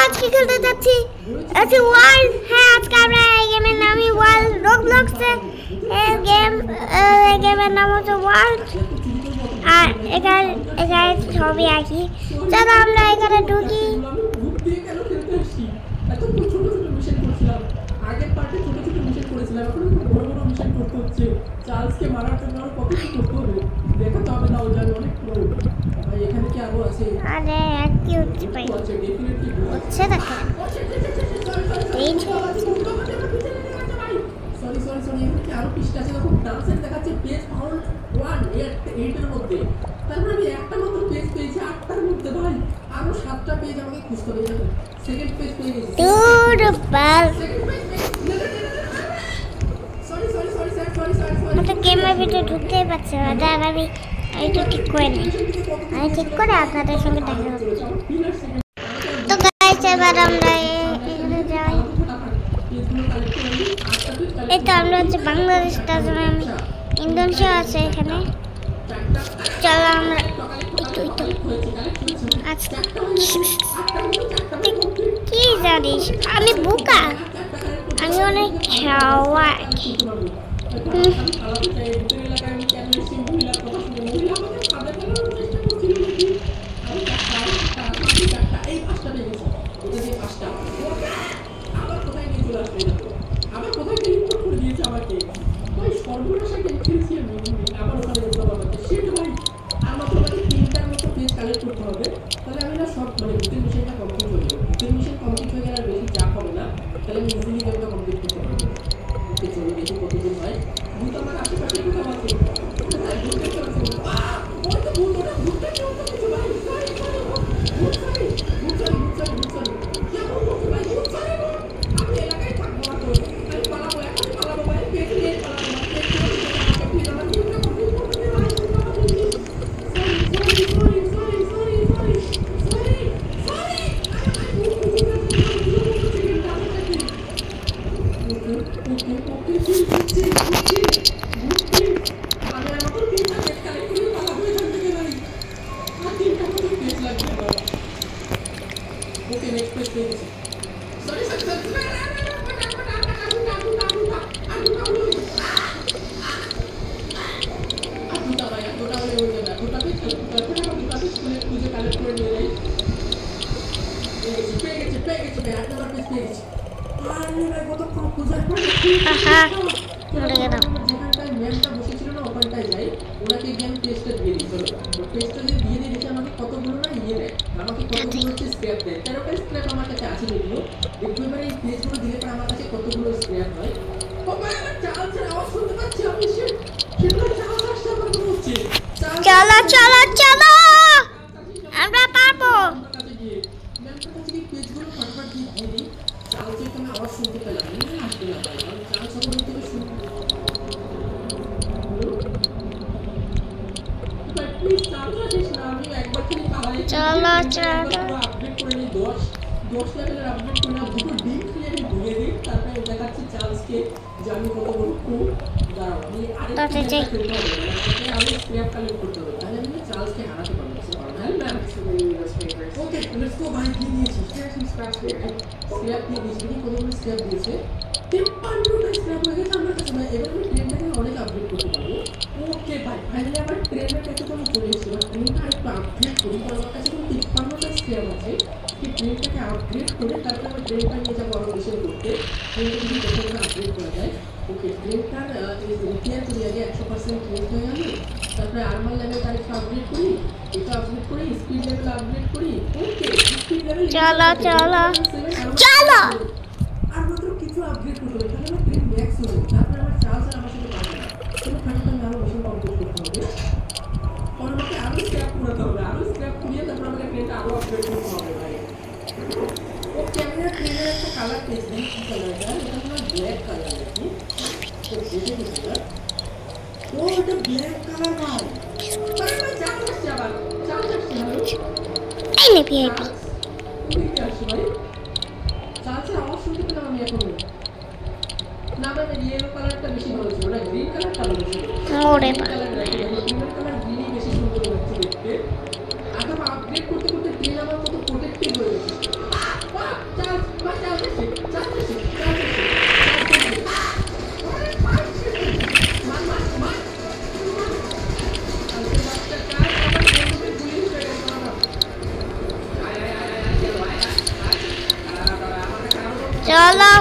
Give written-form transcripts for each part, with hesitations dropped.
আজকে খেলতে যাচ্ছি আজকে ওয়ার্ল্ড। হ্যাঁ আজকে আমরা এই গেমের নামই ওয়ার্ল্ড। রোবলক্সে এই গেমের নাম হচ্ছে ওয়ার্ল্ড। আর এখানে ছবি আঁকি। চলো আমরা এখানে ঢুকি। আগের পার্টে ছোট ছোট মিশন করেছিলাম, এখন বড় বড় মিশন করতে হচ্ছে। চার্লসকে মারার জন্য আর কত কিছু করতে হবে দেখাতে হবে। না ওটা অনেক বড় ভাই। এখানে কি আরো আছে? আরে কি হচ্ছে ভাই? আছে ডেফিনেটলি হচ্ছে দেখো এই সরি সরি সরি। এখানে কি আরো পৃষ্ঠা আছে? দেখো ডান্সের দেখাচ্ছে পেজ ফাউন্ড 1 এর মধ্যে। তারপর আমি একটা মাত্র পেজ পেয়েছি 8টার মধ্যে। ভাই আরো 7টা পেজ আমাকে খুঁজতে হবে। সেকেন্ড পেজ পেয়ে গেছি। দুর বাল তো গেমের ভিতরে ঢুকতেই পারছে না। আর আমি এইটা ঠিক করে নিই। আমি ঠিক করে আপনাদের সঙ্গে দেখা করছি। তো গাইস এবার আমরা এখানে যাই। এই তো আমরা হচ্ছে বাংলাদেশ, তার জন্য আমি ইন্দোনেশিয়া আছে এখানে। চলো আমরা আচ্ছা কি জানিস আমি বোকা, আমি অনেক খাওয়া। চলো চলো চলো আমরা পারবো। চলো চলো 10 লেভেলের আপডেট করে না দুটো ডিম খেয়ে আমি ধুয়ে দিই। তারপরে দেখাচ্ছি চার্লসকে যে আমি কত বড় খুব দাঁড়াও। আমি আরেকটা খেলতে হবে, আমি স্ক্র্যাপ কালেক্ট করতে হবে, তাহলে আমি চার্লসকে হারাতে পারবো। ওকে লেটস গো ভাই। কি দিয়েছি? স্ক্র্যাপ দিয়ে দিয়েছি। কতগুলো স্ক্র্যাপ দিয়েছে? 53টা স্ক্র্যাপ হয়ে গেছে আমার কাছে। এবার আমি ট্রেনটাকে অনেক আপডেট করতে পারবো। ওকে ভাই ফাইনালি আমার ট্রেনের কাছে তো আমি চলে এসেছি। ট্রেনটা একটু আপডেট করি, কারণ আমার কাছে কিন্তু 53টা স্ক্র্যাপ আছে। ট্রেনটাকে আপগ্রেড করে তারপরে আমরা ট্রেনটা নিয়ে যাবো আরো মিশন করতে। ট্রেনটা যদি প্রথমে আপগ্রেড করা যায়। ওকে ট্রেনটার রিপেয়ার করি আগে 100% ট্রেন হয়ে গেল। তারপরে আর্মার লেভেল তারিখ আপগ্রেড করি, এটা আপগ্রেড করি, স্পিড লেভেল আপগ্রেড করি। ওকে স্পিড লেভেল চলো চলো চলো আর মাত্র কিছু আপগ্রেড করতে হবে, তাহলে আমার ট্রেন ম্যাক্স হয়ে যাবে। তারপরে আমার চার্জ আর আমার সাথে পারবে না। কোনো ফাইনাল আরো মিশন কমপ্লিট করতে হবে। পরে আমাকে আরো স্ক্র্যাপ করতে হবে, আরো স্ক্র্যাপ করিয়ে তারপর আমাকে ট্রেনটা আরো আপগ্রেড করতে হবে ভাই। ওকে আমি ট্রেনের একটা কালার পেয়েছি। কি কালার এটা? এটা হলো ব্ল্যাক কালার নাকি? তো দেখে দিচ্ছি না। ও এটা ব্ল্যাক কালার ভাই। আরে ভাই চার্জ আসছে আবার। চার্জ আসছে হ্যালো। এই নে ভিআইপি। ঠিক আছে ভাই। চার্জের আওয়াজ শুনতে পেলাম আমি এখন। না ভাই ইয়েলো কালারটা বেশি ভালো ছিল না, গ্রিন কালারটা ভালো ছিল। ওরে বাবা গ্রিন কালার গ্রিনই বেশি সুন্দর লাগছে দেখতে। এখন আপগ্রেড করতে করতে ট্রেন আমার কত প্রোটেক্টিভ হয়ে গেছে। চলো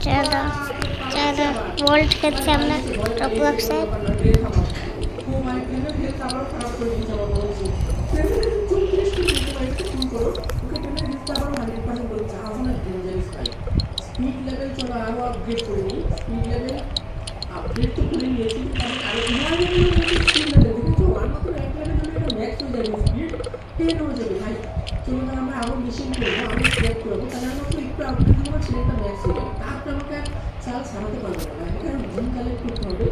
চলো চলো ভোল্ট খেলছি আমরা রবলক্সে। স্পিড লেভেল চলো আরো আপগ্রেড করে নিই। স্পিড লেভেল আপগ্রেড তো করে নিয়েছি, আর স্পিড লেভেল দেখেছো আর মাত্র এক লেভেল জন্য এটা ম্যাক্স হয়ে যাবে, স্পিড 10 হয়ে যাবে ভাই। চলো না আমরা আরো মেশিন করবো, আমি স্ক্র্যাপ করবো, তাহলে আমরা তো একটু আপগ্রেড করবো, সেটা ম্যাক্স হয়ে যাবে। তারপরে আমাকে চাল সারাতে পারবো না, এখানে ডিম কালেক্ট করতে হবে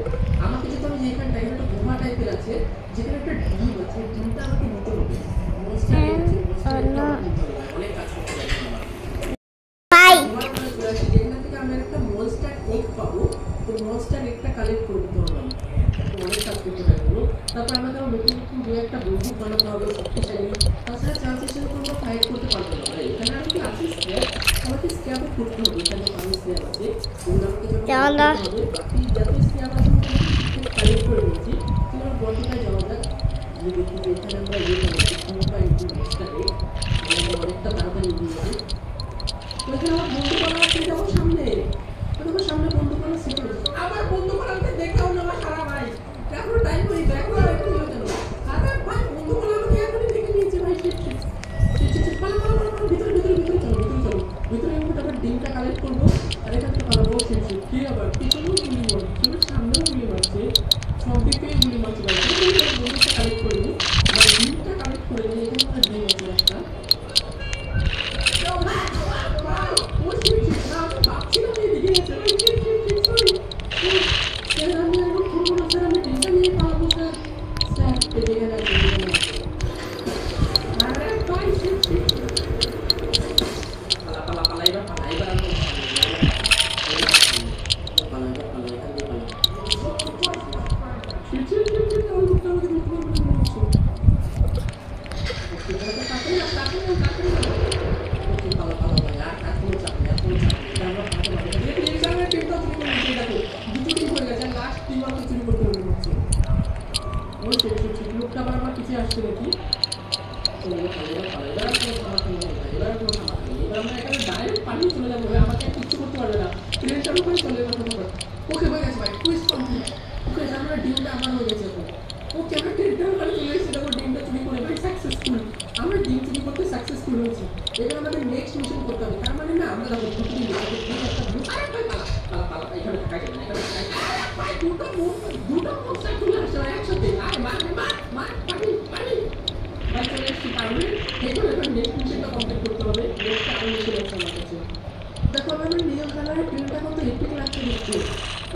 আমাকে। যেটা আমি যেখানে টাইপের একটা গুহা টাইপের আছে, যেখানে একটা ডিম আছে, ডিমটা আমাকে নিতে হবে। অনেক কাজ করতে হবে যেখান থেকে আমরা একটা মনস্টার এগ পাবো, তো মনস্টার এগটা কালেক্ট করতে হবে, অনেক কাজ করতে পারবো। তারপর আমাদের নতুন নতুন দু একটা বন্দুক বানাতে হবে শক্তিশালী, তাছাড়া চান্সের সাথে আমরা ফাইট করতে পারবো না। এখানে আমি কি আছে স্ক্র্যাপ, আমাকে স্ক্র্যাপও করতে হবে, এখানে আমি স্ক্র্যাপ আছে ওগুলো আমাকে হবে, বাকি যত স্ক্র্যাপ আছে কালেক্ট করে নিয়েছি। তোমার বডিটা যাওয়া যাক, আমি দেখি যে এখানে আমরা ইয়ে করছি কোনোটা একটু মনস্টার এগ আমাদের অনেকটা তাড়াতাড়ি দিয়েছে। তো এখানে আমার বন্ধু বানা আছে, যাবো সামনে, তোমার সামনে বন্ধু বানা ছিল, আবার বন্ধু বানাতে দেখাও না আমার সারা ভাই, এখনো টাইম হয়ে দেখো আর একটু হয়ে গেল। আরে ভাই বন্ধু বানা আমাকে এখনই দেখে নিয়েছে ভাই, ভিতরে আমি তারপর ডিমটা কালেক্ট করবো, আর এখান থেকে পালাবো। কি আবার পিছনেও গুলি মারছে, সামনেও গুলি মারছে, সব দিকেই গুলি মারছে ভাই। বন্ধুটা কালেক্ট করে নিই, ডিমটা কালেক্ট করে নিই, এখানে একটা ডিম আছে একটা।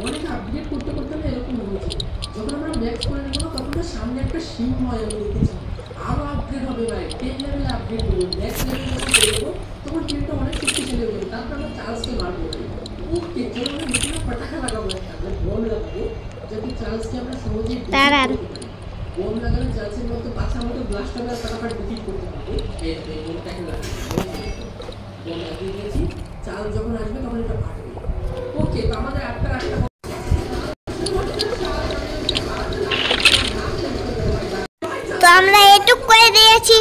অনেক আপডেট করতে করতে এরকম হয়েছে, যখন আমরা ম্যাক্স করে নেবো না তখন সামনে একটা সিম হয়, আমি দেখেছি আরো আপগ্রেড হবে ভাই, 10 লেভেলে আপগ্রেড করবো, নেক্সট লেভেলে যখন করবো তখন টিমটা অনেক শক্তিশালী হয়ে যাবে, তারপর আমরা চার্লসকে মারবো। ওকে চলো আমরা নতুন পটাকা লাগাবো, একটা বম লাগাবো যাতে চার্লসকে আমরা সহজেই বম লাগালে চার্লসের মতো পাছার মতো ব্লাস্ট হবে আর ফটাফট ডিফিট করতে পারবো। এই বমটাকে লাগাবো, বম লাগিয়ে দিয়েছি, চার্লস যখন আসবে তখন এটা ফাটবে। ওকে তো আমাদের একটা তো আমরা এটুক করে দিয়েছি,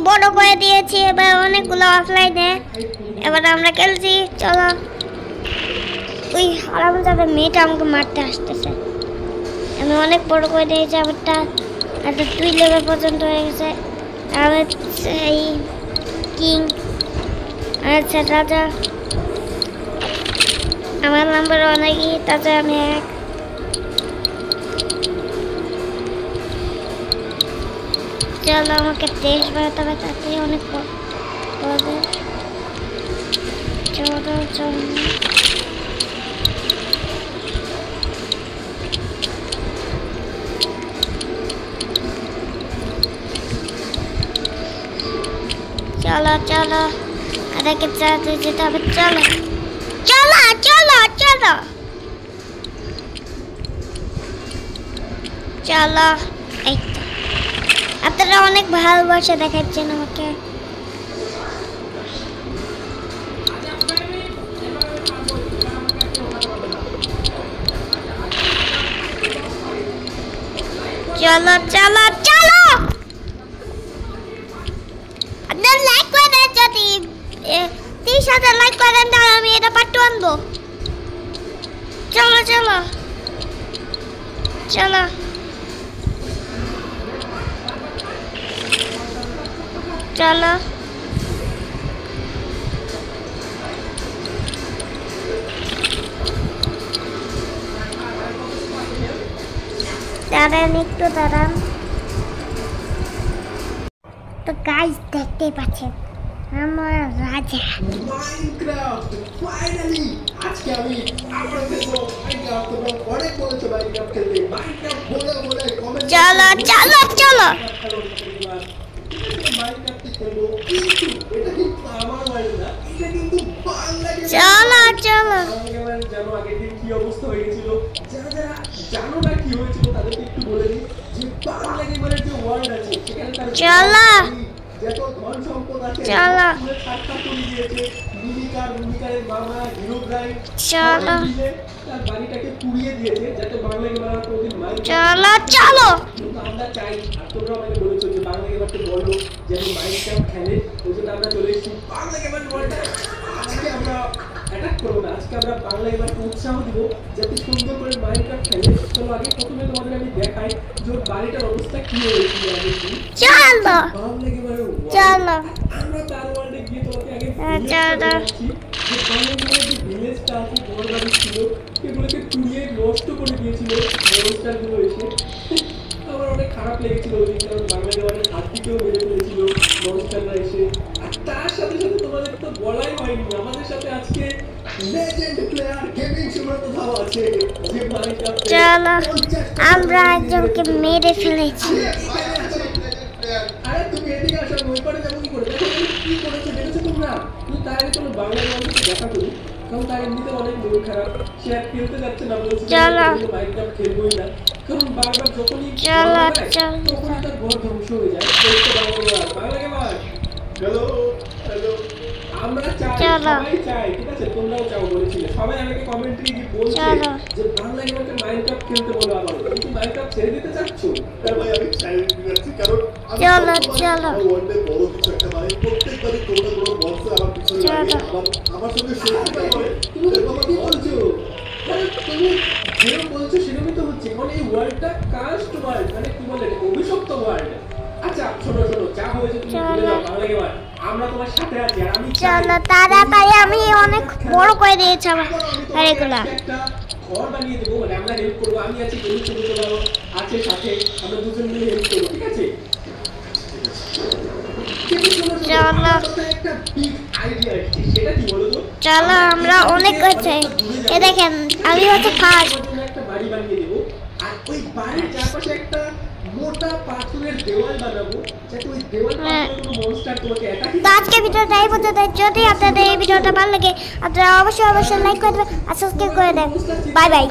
বড় করে দিয়েছি, এবার অনেকগুলো অফলাইনে এবার আমরা খেলছি। চলো ওই আরামজাদা মেয়েটা আমাকে মারতে আসতেছে, আমি অনেক বড় করে দিয়েছি, আমারটা একটা 2 লেভেল পর্যন্ত হয়ে গেছে। আমি এই কিং, আচ্ছা রাজা, আমার নাম্বার অনেকই, তাতে আমি 1। চলো আমাকে 23 বানাতে হবে, তাতে অনেক পড়বে। চলো চলো চলো চলো আরেকে চালাতে যেতে হবে, চলো চলো চলো চলো চলো। এই তো আপনারা অনেক ভালোবাসা দেখাচ্ছেন আমাকে, চলো চলো চলো আপনার লাইক করে দেন, যদি 30,000 লাইক করে দেন তাহলে আমি এটা পার্ট 2 আনবো। চলো চলো চলো চলো দাঁড়ান একটু দাঁড়ান। তো গাইস দেখতে পাচ্ছেন আমার রাজা মাইনক্রাফট ফাইনালি আজকে আমি আবার খেলবো মাইনক্রাফট। তোমরা অনেক বলেছো মাইনক্রাফট খেলতে, মাইনক্রাফট বলে বলে কমেন্ট চলো চলো চলো মাইনক্রাফট খেলবো, কিন্তু এটা কিন্তু আমার ওয়ার্ল্ড না, এটা কিন্তু বাংলা গেম। চলো চলো জানো আগের দিন কি অবস্থা হয়ে গেছিল, যারা যারা জানো না কি হয়েছিল তাদেরকে একটু বলে দিই যে বাংলা গেমের যে ওয়ার্ল্ড আছে সেখানে তার চলো যত ধন সম্পদ আছে চলো ঠাট্টা করে দিয়েছে। মিনিকারের মামা হিরো ব্রাইট চলো তার বাড়িটাকে পুড়িয়ে দিয়েছে যাতে বাংলা গেমার আর কোনোদিন মাইন। চলো চলো কিন্তু আমরা চাই, আর তোমরা আমাকে বলেছো যে বাংলা গেমারকে বলো যেন মাইনক্রাফট খেলে, ওই জন্য আমরা চলে এসেছি বাংলা গেমার ওয়ার্ল্ডে। আজকে আমরা অ্যাটাক করবো না, আজকে আমরা বাংলা গেমারকে উৎসাহ দিব যাতে সুন্দর করে মাইনক্রাফট খেলে। চলো আগে প্রথমে তোমাদের আমি দেখাই যে ওর বাড়িটার অবস্থা কি হয়েছিল আগের দিন। চলো বাংলা গেমারের চলো আমরা তার ওয়ার্ল্ডে গিয়ে তোমাকে আগে চলো ভিলেজটা আছে ঘর বাড়ি ছিল সেগুলোকে পুড়িয়ে নষ্ট করে দিয়েছিল মনস্টারগুলো এসে। আমার অনেক খারাপ লেগেছিল ওই দিন, কারণ বাংলা গেমারের হাত থেকেও মেরে ফেলেছিল মনস্টাররা এসে। আর তার সাথে সাথে তোমাদের তো বলাই হয়নি, আমাদের সাথে আজকে লেজেন্ড প্লেয়ার গেমিং সুব্রত ধাও আছে যে মাইনক্রাফট। চলো আমরা একজনকে মেরে ফেলেছি। আরে তুমি এদিকে আসো, ওই পারে যাবো কি করে? দেখো কি করেছে দেখেছো তোমরা? কিন্তু তার আগে চলো বাংলা গেমারকে দেখা করি, কারণ তার এমনিতে অনেক মন খারাপ, সে আর খেলতে যাচ্ছে না, বলছে মাইনক্রাফট খেলবোই না, কারণ বারবার যখনই তখনই তার ঘর ধ্বংস হয়ে যায়। বাংলা গেমার হ্যালো হ্যালো, আমরা চাই, সবাই চাই, ঠিক আছে? তোমরাও চাও বলেছিলে, সবাই আমাকে কমেন্টে গিয়ে বলছে যে বাংলা গেমারকে মাইনক্রাফট খেলতে বলো আবার, কিন্তু মাইনক্রাফট ছেড়ে দিতে চাচ্ছ? তার ভাই আমি ছেড়ে দিতে যাচ্ছি, কারণ চলো চলো ওয়ার্ল্ডে বড় কিছু একটা মানে প্রত্যেকবারই কোনো কোনো মনস্টার আমার পিছনে লাগে, আমার সঙ্গে শত্রুতা করে। তুমি কি বলছো? মানে তুমি যেরকম বলছো সেরকমই তো হচ্ছে, মানে এই ওয়ার্ল্ডটা কাস্ট ওয়ার্ল্ড, মানে কি বলে অভিশপ্ত ওয়ার্ল্ড। আচ্ছা শোনো শোনো, যা হয়েছে তুমি ভুলে যাও, বাংলা গেমার আমরা তোমার সাথে আছি। আর আমি চলো তাড়াতাড়ি, আমি অনেক বড় করে দিয়েছি আমার এগুলা। একটা ঘর বানিয়ে দেবো, মানে আমরা হেল্প করবো, আমি আছি তুমি ছোট ছোট আছে সাথে, আমরা দুজন মিলে হেল্প করবো, ঠিক আছে? চলো আমরা অনেক করছি। এ দেখেন আমি হচ্ছে ফার্স্ট। একটা বাড়ি বানিয়ে দেবো, আর ওই বাড়ির চারপাশে একটা মোটা পাথরের দেওয়াল বানাবো, যাতে ওই দেওয়াল কোনো মনস্টার তোমাকে অ্যাটাক। তো আজকে ভিডিওটা এই পর্যন্ত। যদি আপনাদের এই ভিডিওটা ভালো লাগে আপনারা অবশ্যই লাইক করে দেবেন আর সাবস্ক্রাইব করে দেবেন। Bye bye.